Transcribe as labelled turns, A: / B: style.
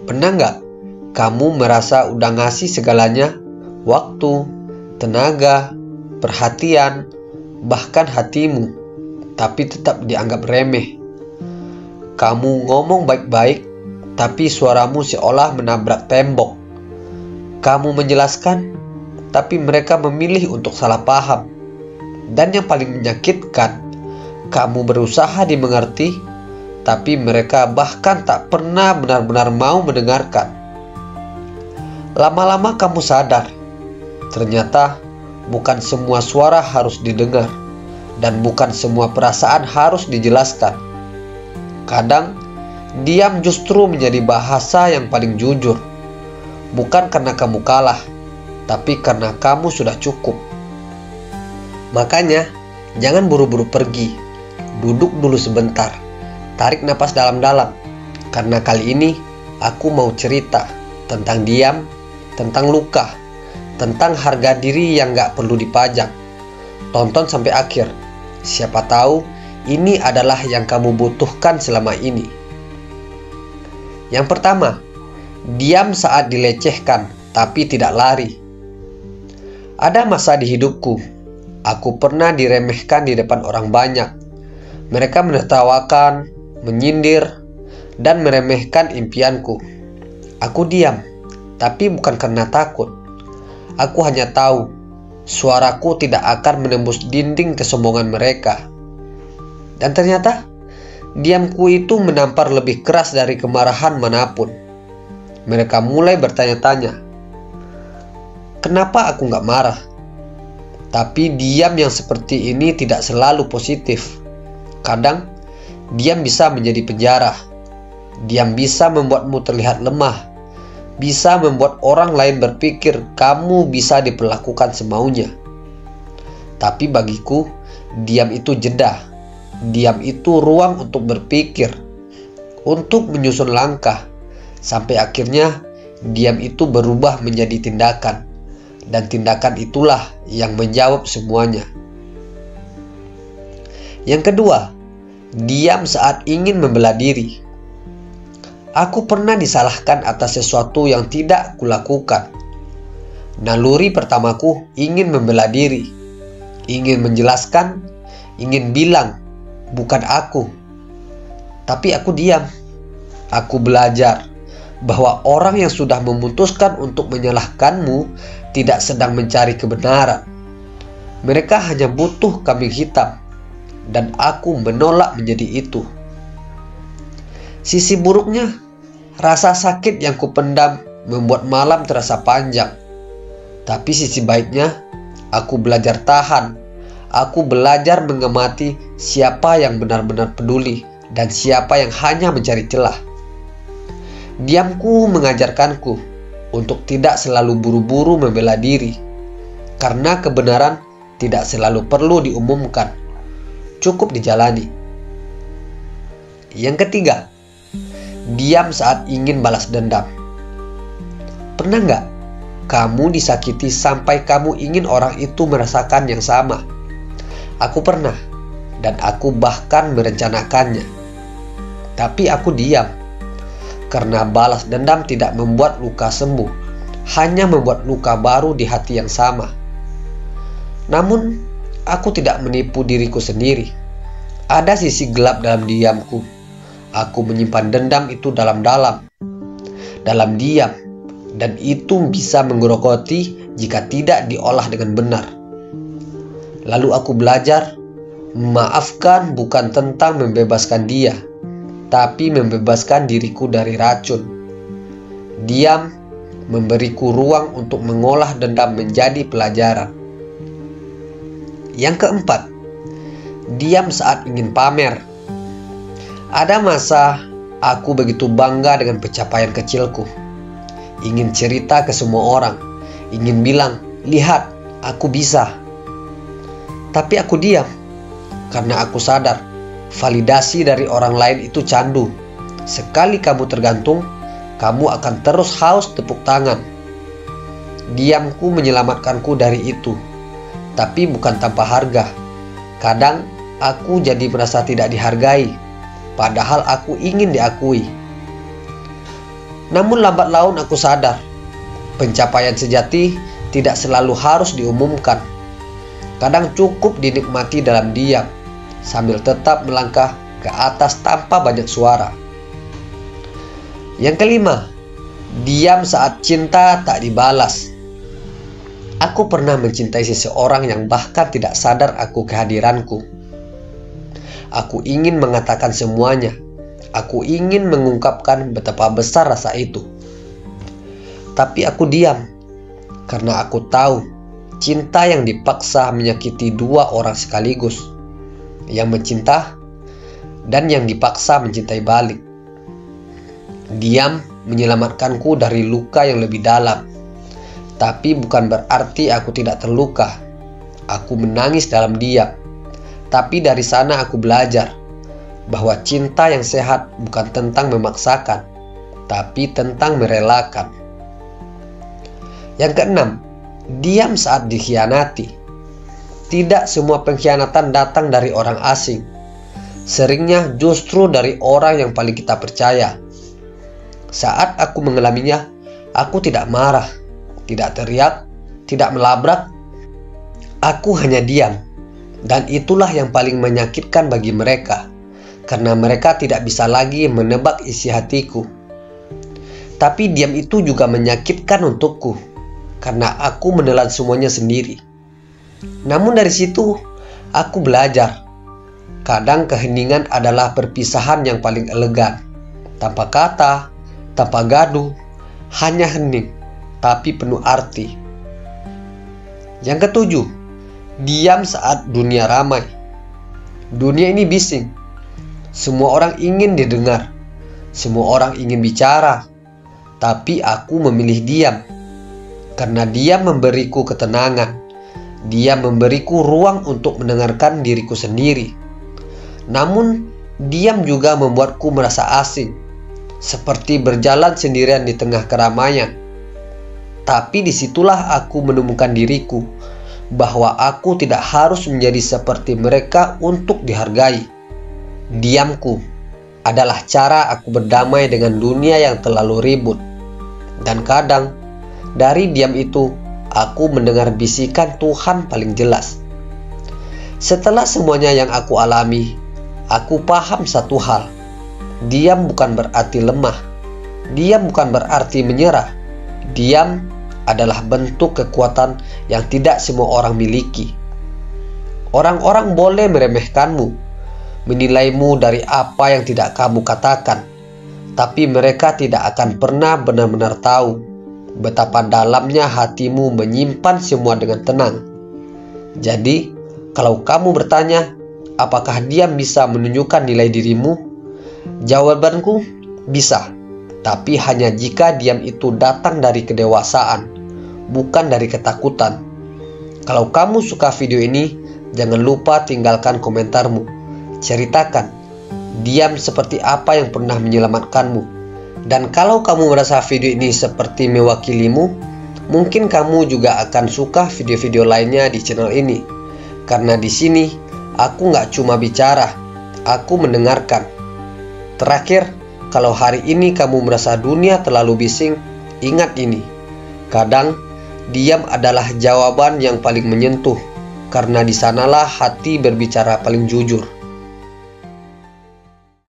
A: Pernah nggak kamu merasa udah ngasih segalanya? Waktu, tenaga, perhatian, bahkan hatimu, tapi tetap dianggap remeh. Kamu ngomong baik-baik, tapi suaramu seolah menabrak tembok. Kamu menjelaskan, tapi mereka memilih untuk salah paham. Dan yang paling menyakitkan, kamu berusaha dimengerti, tapi mereka bahkan tak pernah benar-benar mau mendengarkan. Lama-lama kamu sadar, ternyata bukan semua suara harus didengar, dan bukan semua perasaan harus dijelaskan. Kadang, diam justru menjadi bahasa yang paling jujur. Bukan karena kamu kalah, tapi karena kamu sudah cukup. Makanya, jangan buru-buru pergi. Duduk dulu sebentar. Tarik napas dalam-dalam. Karena kali ini, aku mau cerita tentang diam, tentang luka, tentang harga diri yang gak perlu dipajang. Tonton sampai akhir. Siapa tahu, ini adalah yang kamu butuhkan selama ini. Yang pertama, diam saat dilecehkan, tapi tidak lari. Ada masa di hidupku, aku pernah diremehkan di depan orang banyak. Mereka menertawakan, menyindir, dan meremehkan impianku. Aku diam, tapi bukan karena takut. Aku hanya tahu, suaraku tidak akan menembus dinding kesombongan mereka. Dan ternyata, diamku itu menampar lebih keras dari kemarahan manapun. Mereka mulai bertanya-tanya, kenapa aku gak marah? Tapi diam yang seperti ini tidak selalu positif. Kadang, diam bisa menjadi penjara. Diam bisa membuatmu terlihat lemah. Bisa membuat orang lain berpikir kamu bisa diperlakukan semaunya. Tapi bagiku, diam itu jeda. Diam itu ruang untuk berpikir, untuk menyusun langkah. Sampai akhirnya, diam itu berubah menjadi tindakan. Dan tindakan itulah yang menjawab semuanya. Yang kedua, diam saat ingin membela diri. Aku pernah disalahkan atas sesuatu yang tidak kulakukan. Naluri pertamaku ingin membela diri, ingin menjelaskan, ingin bilang, bukan aku. Tapi aku diam. Aku belajar bahwa orang yang sudah memutuskan untuk menyalahkanmu tidak sedang mencari kebenaran. Mereka hanya butuh kambing hitam. Dan aku menolak menjadi itu. Sisi buruknya, rasa sakit yang kupendam membuat malam terasa panjang. Tapi sisi baiknya, aku belajar tahan. Aku belajar mengamati siapa yang benar-benar peduli dan siapa yang hanya mencari celah. Diamku mengajarkanku untuk tidak selalu buru-buru membela diri, karena kebenaran tidak selalu perlu diumumkan, cukup dijalani. Yang ketiga, diam saat ingin balas dendam. Pernah nggak kamu disakiti sampai kamu ingin orang itu merasakan yang sama? Aku pernah, dan aku bahkan merencanakannya. Tapi aku diam, karena balas dendam tidak membuat luka sembuh, hanya membuat luka baru di hati yang sama. Namun, aku tidak menipu diriku sendiri. Ada sisi gelap dalam diamku. Aku menyimpan dendam itu dalam-dalam, dalam diam, dan itu bisa menggerogoti jika tidak diolah dengan benar. Lalu aku belajar, memaafkan bukan tentang membebaskan dia, tapi membebaskan diriku dari racun. Diam memberiku ruang untuk mengolah dendam menjadi pelajaran. Yang keempat, diam saat ingin pamer. Ada masa aku begitu bangga dengan pencapaian kecilku. Ingin cerita ke semua orang, ingin bilang, lihat, aku bisa. Tapi aku diam, karena aku sadar, validasi dari orang lain itu candu. Sekali kamu tergantung, kamu akan terus haus tepuk tangan. Diamku menyelamatkanku dari itu, tapi bukan tanpa harga. Kadang aku jadi merasa tidak dihargai, padahal aku ingin diakui. Namun lambat laun aku sadar, pencapaian sejati tidak selalu harus diumumkan. Kadang cukup dinikmati dalam diam, sambil tetap melangkah ke atas tanpa banyak suara. Yang kelima, diam saat cinta tak dibalas. Aku pernah mencintai seseorang yang bahkan tidak sadar aku kehadiranku. Aku ingin mengatakan semuanya. Aku ingin mengungkapkan betapa besar rasa itu. Tapi aku diam, karena aku tahu cinta yang dipaksa menyakiti dua orang sekaligus, yang mencinta dan yang dipaksa mencintai balik. Diam menyelamatkanku dari luka yang lebih dalam, tapi bukan berarti aku tidak terluka. Aku menangis dalam diam, tapi dari sana aku belajar bahwa cinta yang sehat bukan tentang memaksakan, tapi tentang merelakan. Yang keenam, diam saat dikhianati. Tidak semua pengkhianatan datang dari orang asing. Seringnya justru dari orang yang paling kita percaya. Saat aku mengalaminya, aku tidak marah, tidak teriak, tidak melabrak. Aku hanya diam. Dan itulah yang paling menyakitkan bagi mereka, karena mereka tidak bisa lagi menebak isi hatiku. Tapi diam itu juga menyakitkan untukku, karena aku menelan semuanya sendiri. Namun dari situ, aku belajar. Kadang keheningan adalah perpisahan yang paling elegan. Tanpa kata, tanpa gaduh, hanya hening, tapi penuh arti. Yang ketujuh, diam saat dunia ramai. Dunia ini bising. Semua orang ingin didengar. Semua orang ingin bicara. Tapi aku memilih diam. Karena diam memberiku ketenangan. Diam memberiku ruang untuk mendengarkan diriku sendiri. Namun, diam juga membuatku merasa asing. Seperti berjalan sendirian di tengah keramaian. Tapi disitulah aku menemukan diriku. Bahwa aku tidak harus menjadi seperti mereka untuk dihargai. Diamku adalah cara aku berdamai dengan dunia yang terlalu ribut. Dan kadang, dari diam itu, aku mendengar bisikan Tuhan paling jelas. Setelah semuanya yang aku alami, aku paham satu hal. Diam bukan berarti lemah. Diam bukan berarti menyerah. Diam adalah bentuk kekuatan yang tidak semua orang miliki. Orang-orang boleh meremehkanmu, menilaimu dari apa yang tidak kamu katakan, tapi mereka tidak akan pernah benar-benar tahu betapa dalamnya hatimu menyimpan semua dengan tenang. Jadi, kalau kamu bertanya, apakah diam bisa menunjukkan nilai dirimu? Jawabanku, bisa. Tapi hanya jika diam itu datang dari kedewasaan, bukan dari ketakutan. Kalau kamu suka video ini, jangan lupa tinggalkan komentarmu. Ceritakan, diam seperti apa yang pernah menyelamatkanmu. Dan kalau kamu merasa video ini seperti mewakilimu, mungkin kamu juga akan suka video-video lainnya di channel ini. Karena di sini, aku nggak cuma bicara, aku mendengarkan. Terakhir, kalau hari ini kamu merasa dunia terlalu bising, ingat ini. Kadang, diam adalah jawaban yang paling menyentuh, karena di sanalah hati berbicara paling jujur.